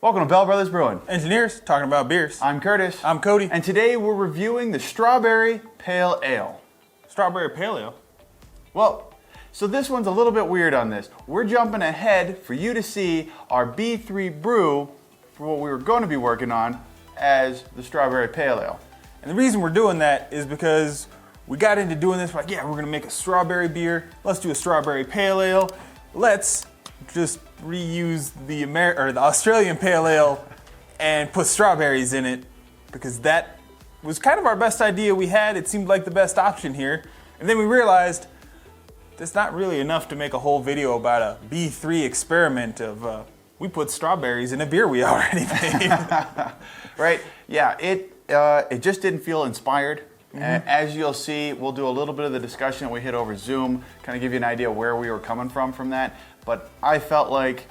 Welcome to Bell Brothers Brewing. Engineers talking about beers. I'm Curtis. I'm Cody. And today we're reviewing the Strawberry Pale Ale. Strawberry Pale Ale? Well, so this one's a little bit weird on this. We're jumping ahead for you to see our B3 brew for what we were going to be working on as the Strawberry Pale Ale. And the reason we're doing that is because we got into doing this, we're like, yeah, we're gonna make a strawberry beer. Let's do a Strawberry Pale Ale. Let's just reuse the Australian Pale Ale and put strawberries in it, because that was kind of our best idea we had. It seemed like the best option here. And then we realized that's not really enough to make a whole video about a B3 experiment of we put strawberries in a beer we already made. Right, yeah, it just didn't feel inspired. Mm-hmm. As you'll see, we'll do a little bit of the discussion that we hit over Zoom, kind of give you an idea where we were coming from that. But I felt like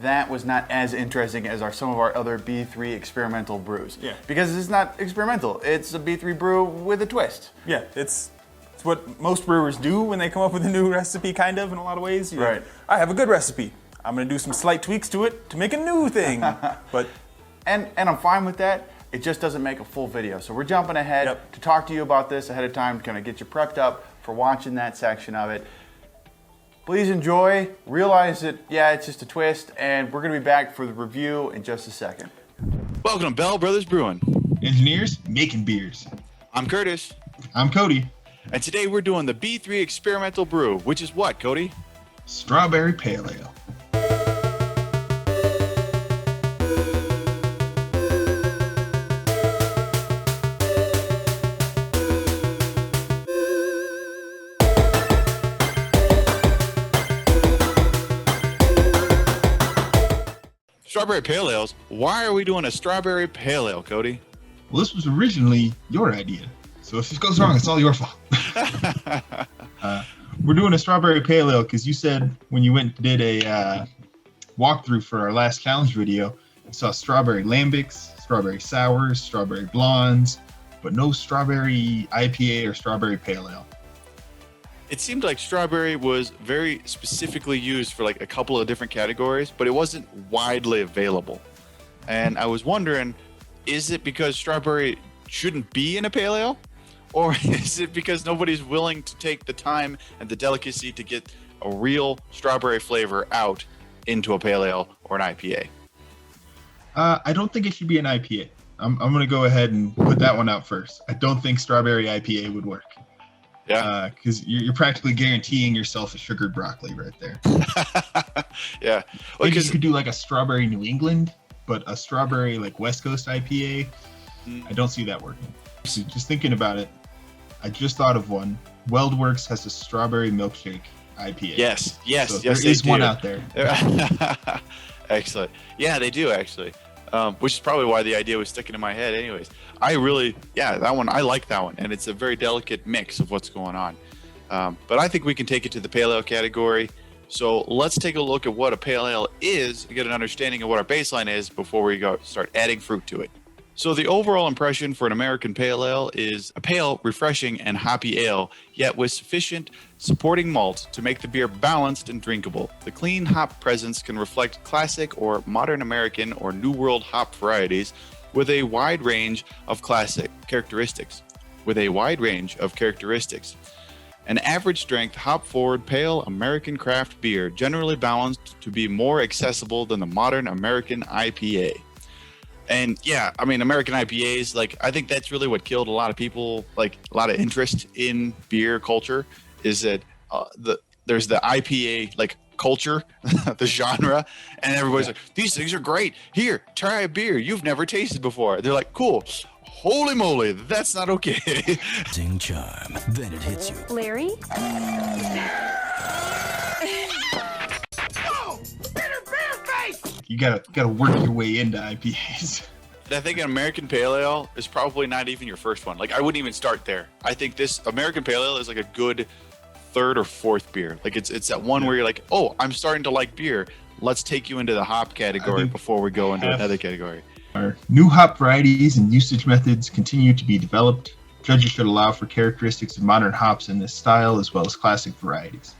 that was not as interesting as some of our other B3 experimental brews. Yeah. Because it's not experimental, it's a B3 brew with a twist. Yeah, it's what most brewers do when they come up with a new recipe, kind of, in a lot of ways. Right. I have a good recipe. I'm gonna do some slight tweaks to it to make a new thing. But And I'm fine with that. It just doesn't make a full video. So we're jumping ahead to talk to you about this ahead of time, to kind of get you prepped up for watching that section of it. Please enjoy, realize that, yeah, it's just a twist, and we're gonna be back for the review in just a second. Welcome to Bell Brothers Brewing. Engineers making beers. I'm Curtis, I'm Cody. and today we're doing the B3 Experimental Brew, which is what, Cody? Strawberry Pale Ale. Strawberry Pale Ales. Why are we doing a Strawberry Pale Ale, Cody? Well, this was originally your idea, so if this goes wrong, it's all your fault. We're doing a Strawberry Pale Ale because you said when you went and did a walkthrough for our last challenge video, you saw strawberry lambics, strawberry sours, strawberry blondes, but no strawberry IPA or strawberry pale ale. It seemed like strawberry was very specifically used for like a couple of different categories, but it wasn't widely available. And I was wondering, is it because strawberry shouldn't be in a pale ale? Or is it because nobody's willing to take the time and the delicacy to get a real strawberry flavor out into a pale ale or an IPA? I don't think it should be an IPA. I'm going to go ahead and put that one out first. I don't think strawberry IPA would work. Yeah. Because you're practically guaranteeing yourself a sugared broccoli right there. Yeah. Well, Maybe you could do like a strawberry New England, but a strawberry like West Coast IPA, I don't see that working. So just thinking about it, I just thought of one. WeldWorks has a strawberry milkshake IPA. Yes, So there there is one out there. Excellent. Yeah, they do actually. Which is probably why the idea was sticking in my head anyways. That one, I like that one. And it's a very delicate mix of what's going on. But I think we can take it to the pale ale category. So let's take a look at what a pale ale is and get an understanding of what our baseline is before we start adding fruit to it. So the overall impression for an American pale ale is a pale, refreshing, and hoppy ale, yet with sufficient supporting malt to make the beer balanced and drinkable. The clean hop presence can reflect classic or modern American or New World hop varieties with a wide range of characteristics. An average strength, hop-forward, pale American craft beer, generally balanced to be more accessible than the modern American IPA. And yeah, I mean, American IPAs, like, I think that's really what killed a lot of people, like a lot of interest in beer culture, is that there's the IPA like culture, the genre, and everybody's like, these things are great. Here, try a beer you've never tasted before. They're like, cool. Holy moly, that's not okay. Sing charm, then it hits you. Larry? You gotta work your way into IPAs. I think an American Pale Ale is probably not even your first one. Like, I wouldn't even start there. I think this American Pale Ale is like a good third or fourth beer. Like, it's that one where you're like, oh, I'm starting to like beer. Let's take you into the hop category before we go into another category. Our new hop varieties and usage methods continue to be developed. Judges should allow for characteristics of modern hops in this style as well as classic varieties.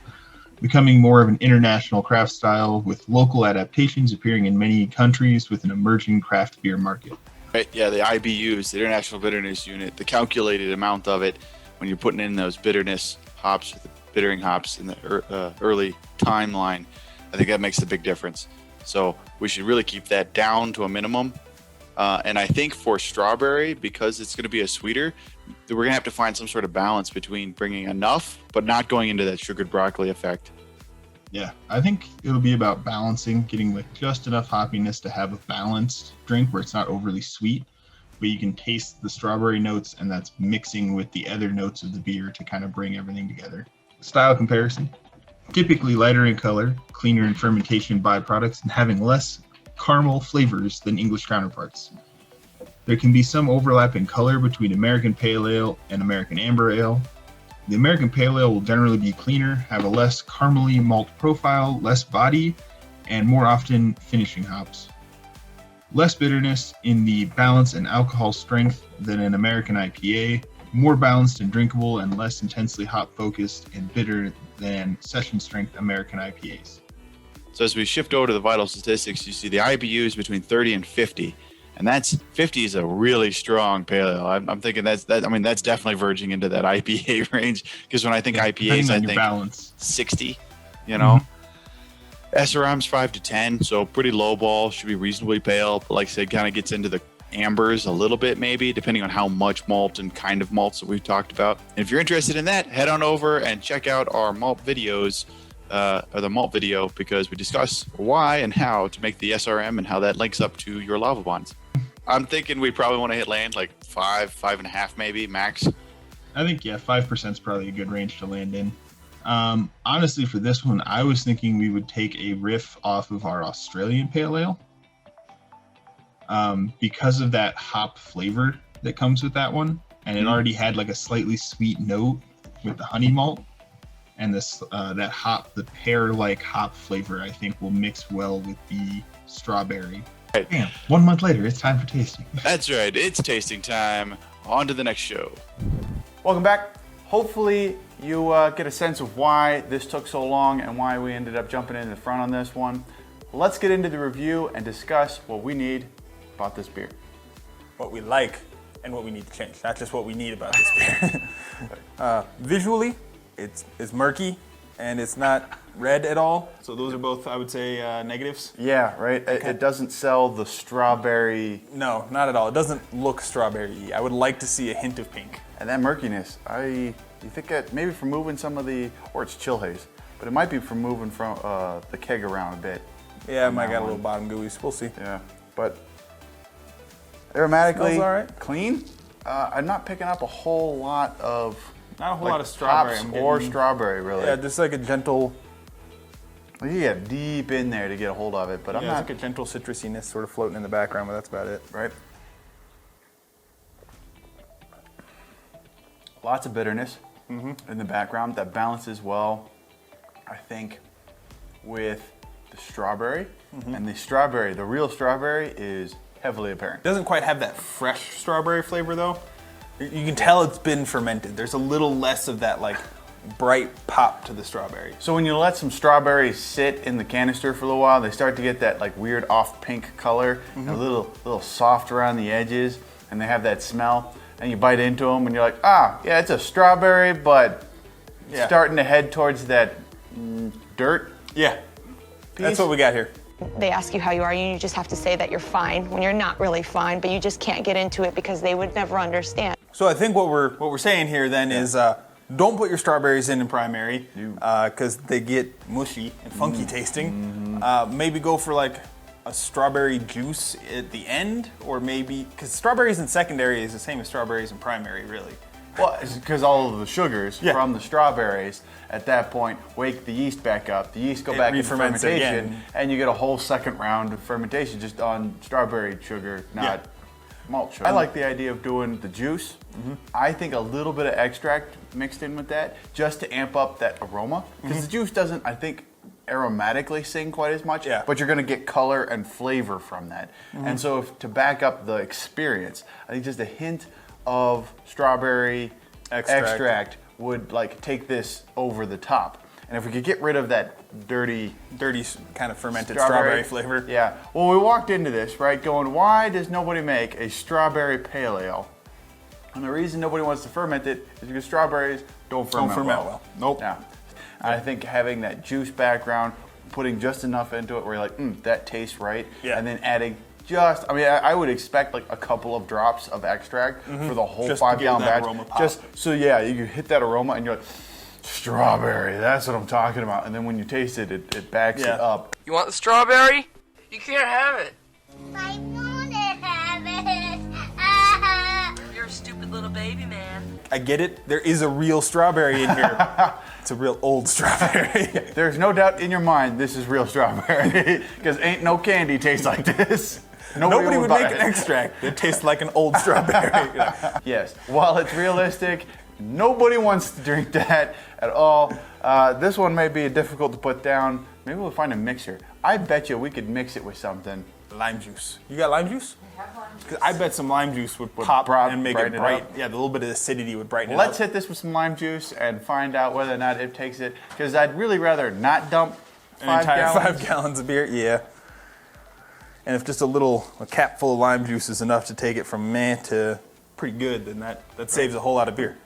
becoming more of an international craft style with local adaptations appearing in many countries with an emerging craft beer market. Right, yeah, the IBUs, the International Bitterness Unit, the calculated amount of it when you're putting in those bitterness hops, the bittering hops in the early timeline, I think that makes a big difference. So we should really keep that down to a minimum. And I think for strawberry, because it's going to be a sweeter, we're going to have to find some sort of balance between bringing enough, but not going into that sugared broccoli effect. Yeah, I think it'll be about balancing, getting like just enough hoppiness to have a balanced drink where it's not overly sweet, but you can taste the strawberry notes and that's mixing with the other notes of the beer to kind of bring everything together. Style comparison. Typically lighter in color, cleaner in fermentation byproducts, and having less caramel flavors than English counterparts. There can be some overlap in color between American Pale Ale and American Amber Ale. The American Pale Ale will generally be cleaner, have a less caramely malt profile, less body, and more often finishing hops. Less bitterness in the balance and alcohol strength than an American IPA, more balanced and drinkable and less intensely hop focused and bitter than session strength American IPAs. So as we shift over to the vital statistics, you see the IBUs between 30 and 50. And that's 50 is a really strong pale ale. I'm thinking that's definitely verging into that IPA range, because when I think IPAs, I think balance 60, you know. SRM's 5 to 10, so pretty low ball, should be reasonably pale, but like I said, kind of gets into the ambers a little bit maybe, depending on how much malt and kind of malts that we've talked about. And if you're interested in that, head on over and check out our malt videos, or the malt video, because we discuss why and how to make the SRM and how that links up to your lava bonds. I'm thinking we probably want to hit land like 5.5 maybe max. I think 5% is probably a good range to land in. Honestly, for this one, I was thinking we would take a riff off of our Australian Pale Ale. Because of that hop flavor that comes with that one, and it already had like a slightly sweet note with the honey malt, and this the pear-like hop flavor, I think will mix well with the strawberry. Right. Damn, 1 month later, it's time for tasting. That's right, it's tasting time. On to the next show. Welcome back. Hopefully you get a sense of why this took so long and why we ended up jumping in the front on this one. Let's get into the review and discuss what we need about this beer. What we like and what we need to change, not just what we need about this beer. Visually, it's murky and it's not red at all. So those are both, I would say, negatives. Yeah, right. Okay. It doesn't sell the strawberry. No, not at all. It doesn't look strawberry-y. I would like to see a hint of pink. And that murkiness, you think that maybe from moving some of or it's chill haze, but it might be from moving from the keg around a bit. Yeah, it might got a little bottom gooeys. We'll see. Yeah, but aromatically all right. Clean. I'm not picking up a whole lot of lot of strawberry or strawberry really. Yeah, just like a gentle. You get deep in there to get a hold of it, but I'm not. It's like a gentle citrusiness sort of floating in the background, but that's about it. Right. Lots of bitterness in the background that balances well, I think, with the strawberry. And the real strawberry is heavily apparent. It doesn't quite have that fresh strawberry flavor though. You can tell it's been fermented. There's a little less of that like bright pop to the strawberry. So when you let some strawberries sit in the canister for a little while, they start to get that like weird off pink color, and a little soft around the edges, and they have that smell. And you bite into them, and you're like, yeah, it's a strawberry, but starting to head towards that dirt. Yeah, that's what we got here. They ask you how you are, and you just have to say that you're fine when you're not really fine, but you just can't get into it because they would never understand. So I think what we're saying here then is don't put your strawberries in primary because they get mushy and funky tasting. Maybe go for like a strawberry juice at the end, or maybe because strawberries in secondary is the same as strawberries in primary, really. Well, it's because all of the sugars from the strawberries at that point wake the yeast back up. The yeast go back into fermentation, and you get a whole second round of fermentation just on strawberry sugar, not malt sugar. I like the idea of doing the juice. I think a little bit of extract mixed in with that just to amp up that aroma, because the juice doesn't, I think, aromatically sing quite as much, but you're going to get color and flavor from that. And so to back up the experience, I think just a hint of strawberry extract would like take this over the top. And if we could get rid of that dirty kind of fermented strawberry flavor. Yeah. Well, we walked into this, right, going, why does nobody make a strawberry pale ale? And the reason nobody wants to ferment it is because strawberries don't ferment well. Nope. Yeah. I think having that juice background, putting just enough into it where you're like, that tastes right. Yeah. And then adding just, I mean, I would expect like a couple of drops of extract for the whole Just 5 to give gallon that batch. aroma pop. Just so, yeah, you can hit that aroma and you're like, strawberry, that's what I'm talking about. And then when you taste it, it backs it up. You want the strawberry? You can't have it. I want to have it. You're a stupid little baby, man. I get it. There is a real strawberry in here. It's a real old strawberry. There's no doubt in your mind this is real strawberry because ain't no candy tastes like this. Nobody would buy make it. an extract that tastes like an old strawberry. Yes, while it's realistic, nobody wants to drink that at all. This one may be difficult to put down. Maybe we'll find a mixer. I bet you we could mix it with something. Lime juice. You got lime juice? I have lime juice. 'Cause I bet some lime juice would pop and make it brighten it bright. up. Yeah, the little bit of acidity would brighten Let's it up. hit this with some lime juice and find out whether or not it takes it. Because I'd really rather not dump An entire 5 5 gallons of beer, yeah. And if just a cap full of lime juice is enough to take it from meh to pretty good, then that saves a whole lot of beer.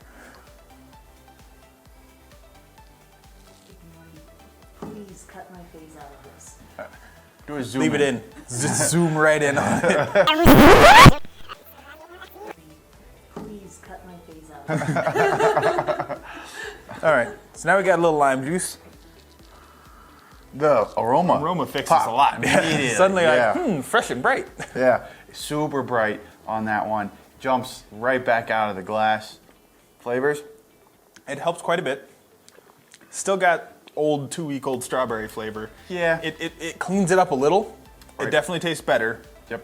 Please cut my face out of this. Do a zoom Leave it in. Just zoom right in on it. Please cut my face out of this. All right, so now we got a little lime juice. The aroma. Aroma fixes pop a lot. immediately. Suddenly, Yeah. like, fresh and bright. Yeah, super bright on that one. Jumps right back out of the glass. Flavors? It helps quite a bit. Still got old 2-week-old strawberry flavor. Yeah. It cleans it up a little. Right. It definitely tastes better. Yep.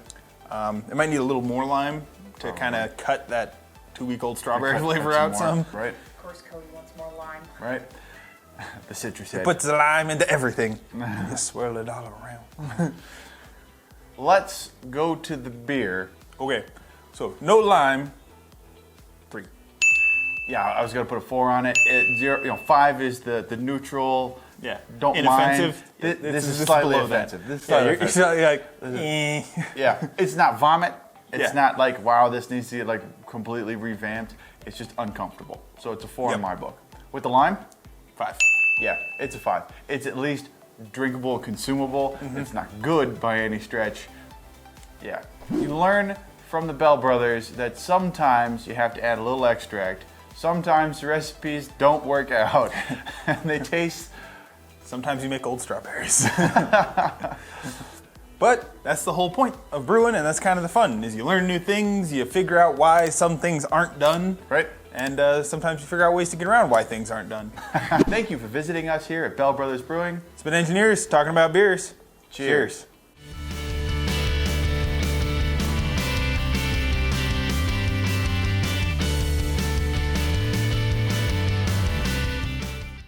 It might need a little more lime to kind of cut that 2-week-old strawberry Cut flavor some out more, some. Right, Of course, Cody wants more lime. right. The citrus head. Puts the lime into everything. You swirl it all around. Let's go to the beer. Okay, so no lime. 3. Yeah, I was gonna put a 4 on it. 5 is the neutral. Yeah. Don't Inoffensive. mind. This is just slightly below that. offensive. This is Yeah, slightly you're offensive. like, eh. Yeah, it's not vomit. It's Yeah. not like, wow, this needs to get like completely revamped. It's just uncomfortable. So it's a 4 in Yep. my book. With the lime, 5. yeah, it's a 5. It's at least drinkable, consumable. It's not good by any stretch. Yeah. You learn from the Bell Brothers that sometimes you have to add a little extract. Sometimes the recipes don't work out. And they taste. Sometimes you make old strawberries. But that's the whole point of brewing, and that's kind of the fun, is you learn new things, you figure out why some things aren't done. Right. And sometimes you figure out ways to get around why things aren't done. Thank you for visiting us here at Bell Brothers Brewing. It's been Engineers talking about beers. Cheers.